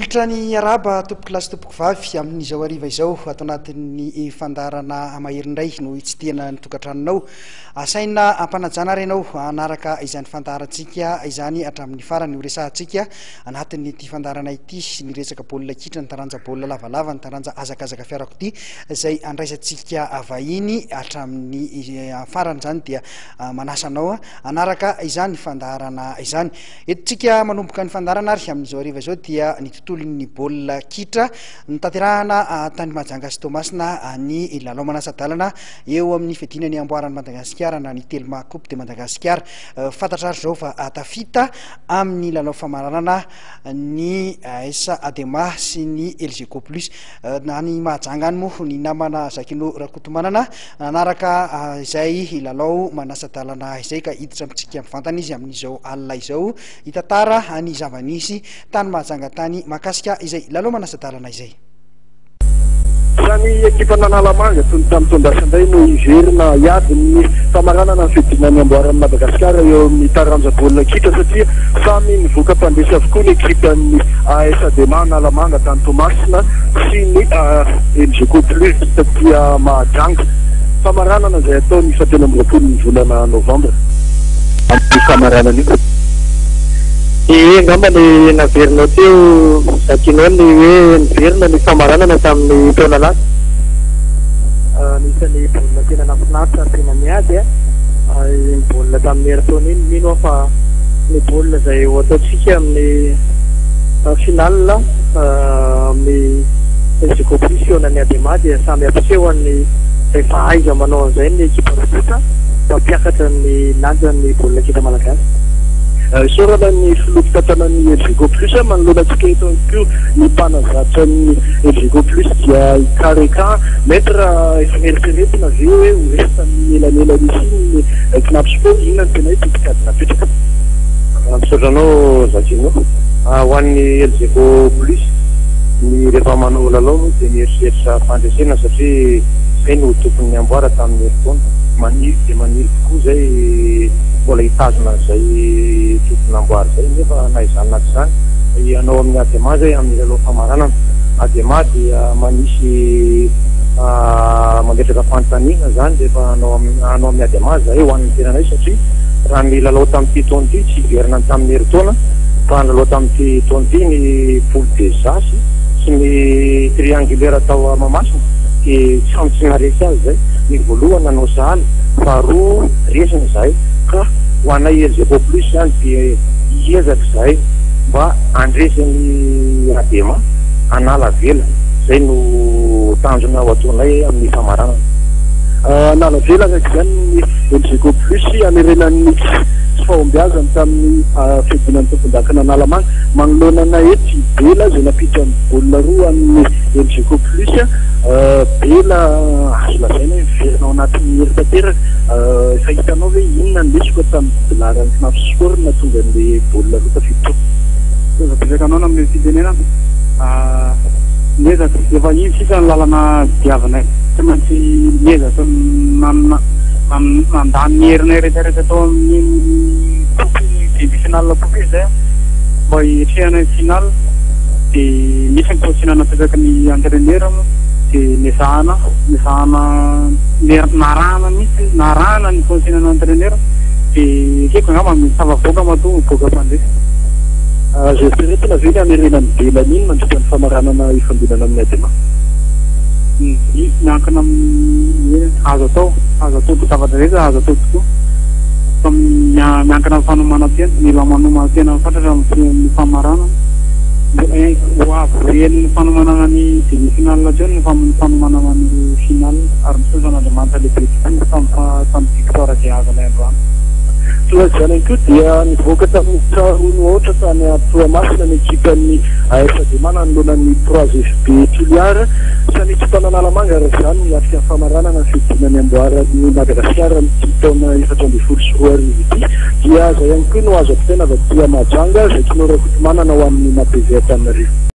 Olitra ny araba tompoko lasy tompoko vavy amin'izao hariva izao ato anatin'ny fandarana maheriindray no itsitiana ny tokantranonao. Asaina ampanajana renao anaraka izany fandarantsika izany hatramin'ny farany ho resahantsika anatin'ity fandarana ity ny resaka baolina kitra, ny taranja baolina lavalava, ny taranja azakazaka fiarakodia izay andraisantsika vahiny hatramin'ny farany zany dia manasanao anaraka izany fandarana izany. Etontsika manomboka ny fandarana ary amin'izao hariva izao dia ny tontolon'ny baolina kitra nitanterahana tany Mahajanga sy Toamasina ny lalao manasadalana eo amin'ny fidinany amboaran'ny Madagasikara na ny Telma Coupe de Madagasikara. Fantatra ary zao fa tafita amin'ny lalao famaranana ny AS Adema sy ny LGK Plus na ny Mahajanga any moa ny namana Zakino Rakotomanana anaraka izay lalao manasadalana izay ka hiditra amintsika mivantana izy amin'izao alina izao hitatara ny zavanisy tany Mahajanga tany makasika izay lalao manasadalana izay. Zany ekipa n'Analamanga toy ny tamin'ny tondrasandray no iverina hiady ny famaranana ny fidinany amboaran'ny Madagasikara eo amin'ny taranja baolina kitra satria samy nivoaka mpandresy avokoa ny ekipan'ny AS Adema Analamanga tany Toamasina sy ny LGK Plus tatia Mahajanga. Famaranana izay ataony fatelo amby roapolo ny volana Novambra amin'ny famaranana io. Ngamba ny naverina teo Zakino ny hoe niverina ny famaranana tamin'ny taona lasa. Nisan'ny baolina tena nafinaritra tena miady ny baolina tamin'ny heritaona iny mino fa ny baolina izay ho ataontsika amin'ny finale amin'ny LGK Plus eo ny Adema dia samy ampisehoan'ny izay fahaiza manao an'izay ny ekipa rokotra mampiakatra ny lanjan'ny baolina kitra malagasy. Sorana ny filoky tantanan'ny LGK Plus manoloana antsika eto koa ny mpanazatra ny LGK Plus dia Kareka maître efa mieritrereti ve hoe ho resan'ny elanelan'izy ny Knap Sport inona ny tena hoe titikady napetraka. Misotranao Zakino ho an'ny LGK Plus ny rehefa manao lalao moa dia mieritreritra fandresena satria zay no tokony amboara tamin'ny heritaona maniry dia maniry tokoa zay mbola hitazona zay tokony amboary zay nefa na izany naty zany ianao amin'ny Adema zay amin'ny lalao famaranana. Adema dia manisy mandetraka fanontaniana zany rehefa anao amin'ny Adema zay ho an'ny tenanay satria raha ny lalao tamin'ity taona ity tsy iverina tamin'ny heritaona fa ny lalao tamin'ity taona ity ny poule des As sy ny triangulaire atao Mahamasina dia tsy famitsinaretsy azy zay. Ny voalohany nanao sahala faharoa resina zay ka ho anay LGK Plus zany dia hiezaka zay mba andresan'ny Adema anala vela zay no tanjona ho ataonay amin'ny famaranana. Anala vela araiky zany ny LGK Plus amerenan'ny tsy fahombiazany tamin'ny fidinan'ny tompon-dakana Analamanga manoloana ety Bela zay napitra ny baolina roa amin'ny LGK Plus Bela azo lazaina miverina ao anatin'ny herintanteraka. Efa hitanao hoe inona ny lesoko tamin'ny bilaran'ny Knap Sport na tonga an'le baolina roa tafiditra. Zapetrakanao amin'ny fidenena miezaka efa iny sisa ny lalana diavana tsy maintsy miezaka mandany herinay rehetrarehetra atao amin'ny demi-finale poupée zay mba hiatrehana finale dia misy ny konsinana petraky ny entraîneur dia niasahana narahana mihitsy narahana ny konsinana entraîneur dia keko angamba mitavavoaka matoa mivoaka mpandresy. Zay eritreretina ve ny amerenan'ny Belany iny mandritra ny famaranana ifandinana amin'ny Adema? Miankina amin'ny azo atao zavatra rehetra azo atao tokoa fa miankina amin'ny fanomanantena mila manomanantena fantatra amin'ny famaranana ho avoren'ny fanomanana ny demi-finale teo ny fanomanana ny finale ary misozan'Andriamanitra le presidente tamin'ny victoire zay azonay androany. Toa zany koa dia nivoaka tamin'ny tsarono ohatra tany Toamasina ny ekipan'ny AS Adema nanoloanan'ny 3FB Toliara samy ekipana Analamanga raha zany miatrika famaranana ny fidinany amboaran'ny Madagasikara ny taona 2024 ity dia zay ihany koa no azo ampitena avy aty Mahajanga Zakino Rakotomanana ho amin'ny Mapeze Antananarivo.